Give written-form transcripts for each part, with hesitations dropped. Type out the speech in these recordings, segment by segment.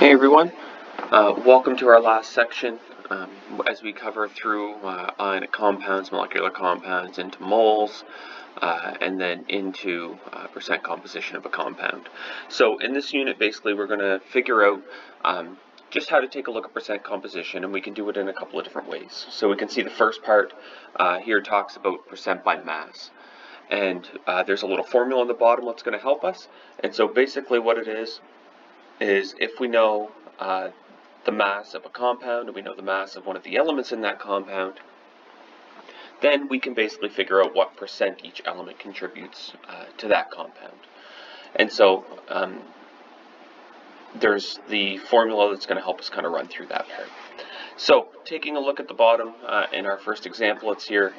Hey everyone, welcome to our last section as we cover through ionic compounds, molecular compounds into moles, and then into percent composition of a compound. So in this unit basically we're going to figure out just how to take a look at percent composition, and we can do it in a couple of different ways. So we can see the first part here talks about percent by mass. And there's a little formula on the bottom that's going to help us. And so basically what it is if we know the mass of a compound and we know the mass of one of the elements in that compound, then we can basically figure out what percent each element contributes to that compound. And so there's the formula that's going to help us kind of run through that part. So taking a look at the bottom in our first example, it's here.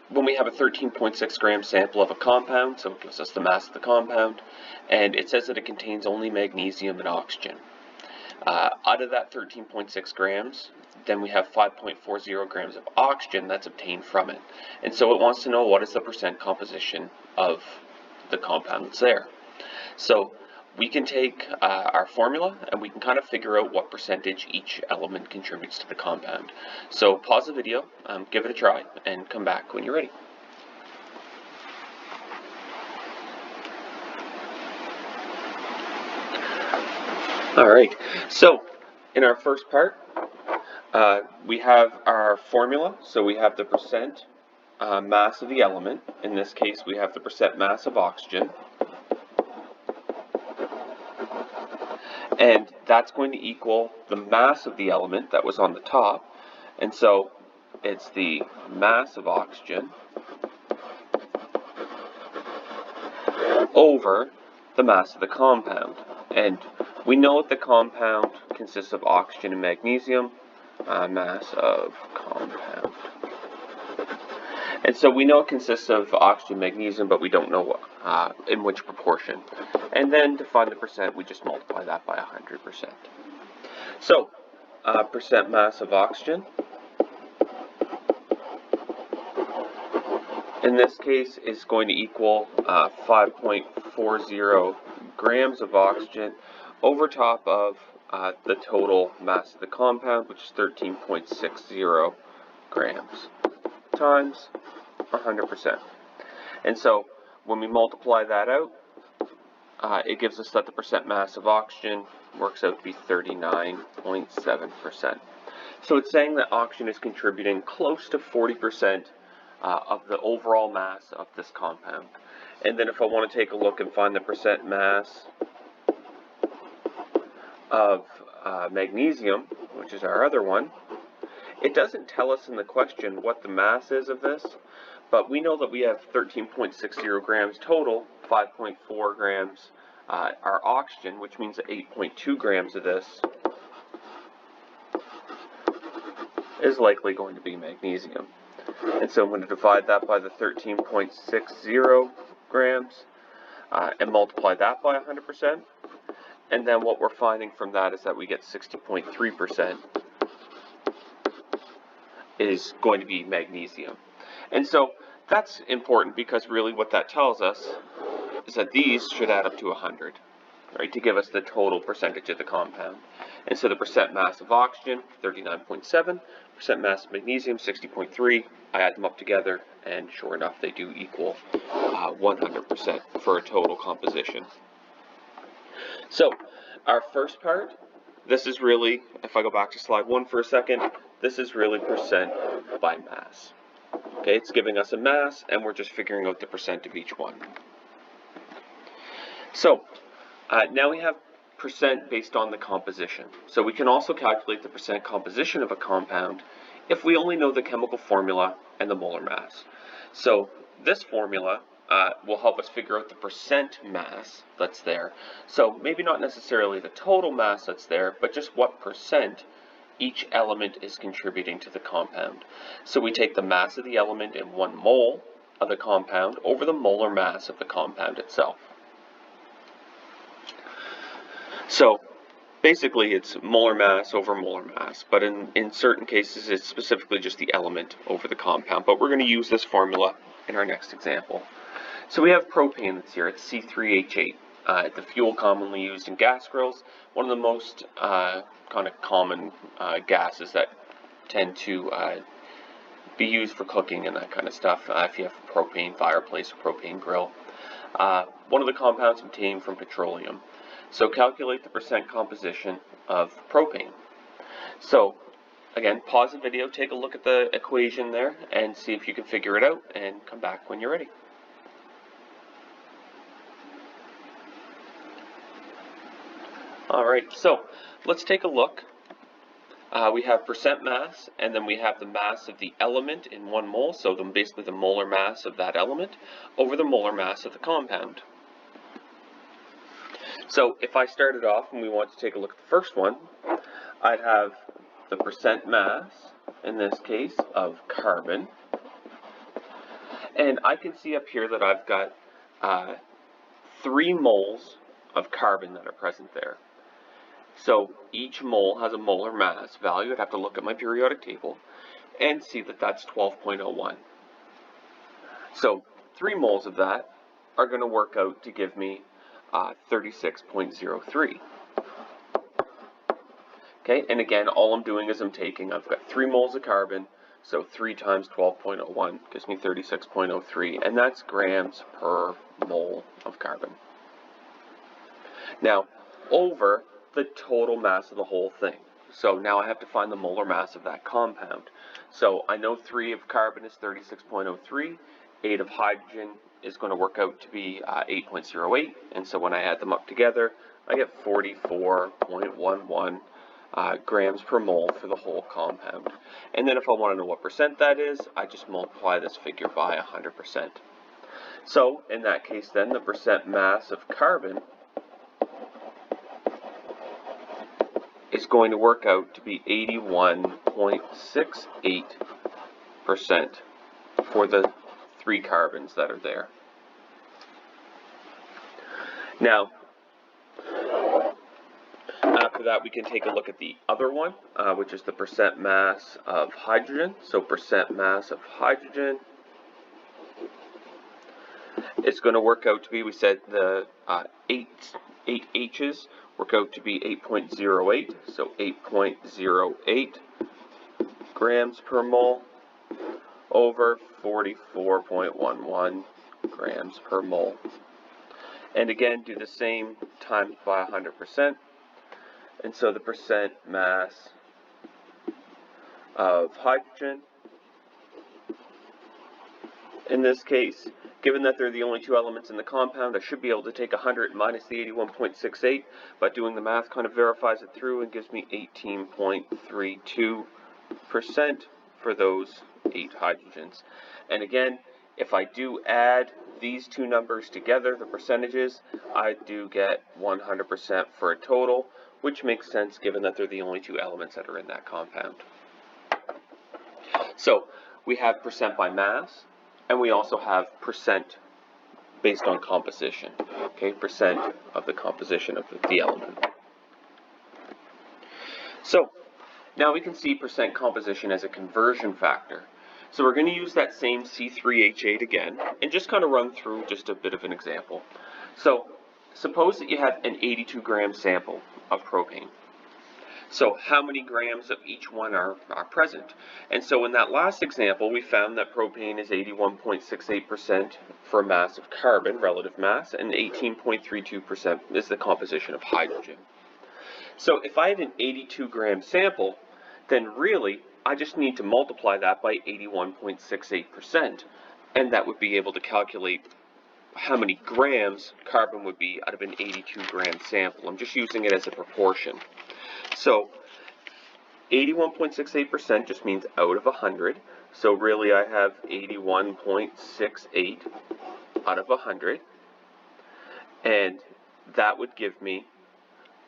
When we have a 13.6 gram sample of a compound, so it gives us the mass of the compound, and it says that it contains only magnesium and oxygen. Out of that 13.6 grams, then we have 5.40 grams of oxygen that's obtained from it. And so it wants to know what is the percent composition of the compound that's there. So we can take our formula and we can kind of figure out what percentage each element contributes to the compound. So pause the video, give it a try, and come back when you're ready. Alright, so in our first part, we have our formula. So we have the percent mass of the element. In this case, we have the percent mass of oxygen. And that's going to equal the mass of the element that was on the top. And so it's the mass of oxygen over the mass of the compound. And we know that the compound consists of oxygen and magnesium, mass of compound. And so we know it consists of oxygen and magnesium, but we don't know in which proportion. And then to find the percent, we just multiply that by 100%. So, percent mass of oxygen, in this case, is going to equal 5.40 grams of oxygen over top of the total mass of the compound, which is 13.60 grams, times 100%. And so when we multiply that out, it gives us that the percent mass of oxygen works out to be 39.7%. So it's saying that oxygen is contributing close to 40% of the overall mass of this compound. And then if I want to take a look and find the percent mass of magnesium, which is our other one, it doesn't tell us in the question what the mass is of this, but we know that we have 13.60 grams total, 5.4 grams are oxygen, which means that 8.2 grams of this is likely going to be magnesium. And so I'm going to divide that by the 13.60 grams and multiply that by 100%. And then what we're finding from that is that we get 60.3% is going to be magnesium. And so that's important because really what that tells us is that these should add up to 100, right, to give us the total percentage of the compound. And so the percent mass of oxygen, 39.7, percent mass of magnesium, 60.3, I add them up together, and sure enough, they do equal 100% for a total composition. So our first part, this is really, if I go back to slide 1 for a second, this is really percent by mass. Okay, it's giving us a mass, and we're just figuring out the percent of each one. So now we have percent based on the composition. So we can also calculate the percent composition of a compound if we only know the chemical formula and the molar mass. So this formula will help us figure out the percent mass that's there. So maybe not necessarily the total mass that's there, but just what percent each element is contributing to the compound. So we take the mass of the element in 1 mole of the compound over the molar mass of the compound itself. So basically it's molar mass over molar mass, but in certain cases it's specifically just the element over the compound. But we're going to use this formula in our next example. So we have propane that's here, it's C3H8. the fuel commonly used in gas grills, one of the most kind of common gases that tend to be used for cooking and that kind of stuff. If you have a propane fireplace or propane grill, one of the compounds obtained from petroleum. So calculate the percent composition of propane. So again, pause the video, take a look at the equation there, and see if you can figure it out, and come back when you're ready. Alright, so let's take a look. We have percent mass, and then we have the mass of the element in 1 mole, so basically the molar mass of that element, over the molar mass of the compound. So if I started off and we want to take a look at the first one, I'd have the percent mass, in this case, of carbon. And I can see up here that I've got 3 moles of carbon that are present there. So each mole has a molar mass value. I'd have to look at my periodic table and see that that's 12.01. So 3 moles of that are going to work out to give me 36.03. Okay, and again, all I'm doing is I've got 3 moles of carbon, so 3 times 12.01 gives me 36.03, and that's grams per mole of carbon. Now, over the total mass of the whole thing. So now I have to find the molar mass of that compound. So I know 3 of carbon is 36.03, 8 of hydrogen is going to work out to be 8.08, and so when I add them up together, I get 44.11 grams per mole for the whole compound. And then if I want to know what percent that is, I just multiply this figure by 100%. So in that case then, the percent mass of carbon is going to work out to be 81.68% for the 3 carbons that are there. Now, after that, we can take a look at the other one, which is the percent mass of hydrogen. So percent mass of hydrogen is going to work out to be, we said the 8 H's work out to be 8.08, so 8.08 grams per mole over 44.11 grams per mole. And again, do the same times by 100%. And so the percent mass of hydrogen, in this case, given that they're the only 2 elements in the compound, I should be able to take 100 minus the 81.68, but doing the math kind of verifies it through and gives me 18.32% for those 8 hydrogens. And again, if I do add these 2 numbers together, the percentages, I do get 100% for a total, which makes sense given that they're the only 2 elements that are in that compound. So we have percent by mass, and we also have percent based on composition, okay, percent of the composition of the element. So now we can see percent composition as a conversion factor. So we're going to use that same C3H8 again, and just kind of run through just a bit of an example. So suppose that you have an 82 gram sample of propane. So how many grams of each one are present? And so in that last example, we found that propane is 81.68% for mass of carbon, relative mass, and 18.32% is the composition of hydrogen. So if I had an 82 gram sample, then really I just need to multiply that by 81.68%, and that would be able to calculate how many grams carbon would be out of an 82 gram sample. I'm just using it as a proportion. So 81.68% just means out of 100. So really I have 81.68 out of 100. And that would give me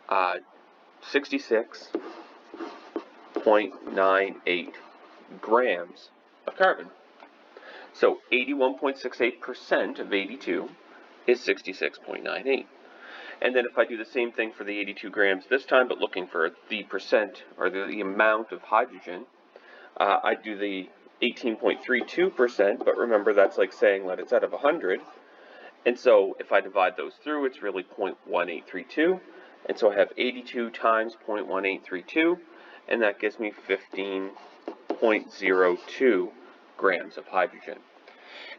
66.98 grams of carbon. So 81.68% of 82 is 66.98. And then if I do the same thing for the 82 grams this time, but looking for the percent or the amount of hydrogen, I do the 18.32%, but remember that's like saying that it's out of 100. And so if I divide those through, it's really 0.1832. And so I have 82 times 0.1832, and that gives me 15.02 grams of hydrogen.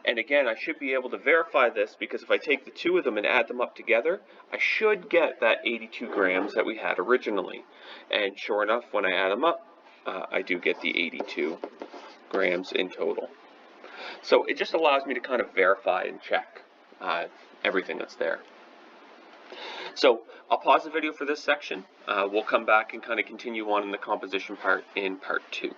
And again, I should be able to verify this because if I take the two of them and add them up together, I should get that 82 grams that we had originally. And sure enough, when I add them up, I do get the 82 grams in total. So it just allows me to kind of verify and check everything that's there. So I'll pause the video for this section. We'll come back and kind of continue on in the composition part in part 2.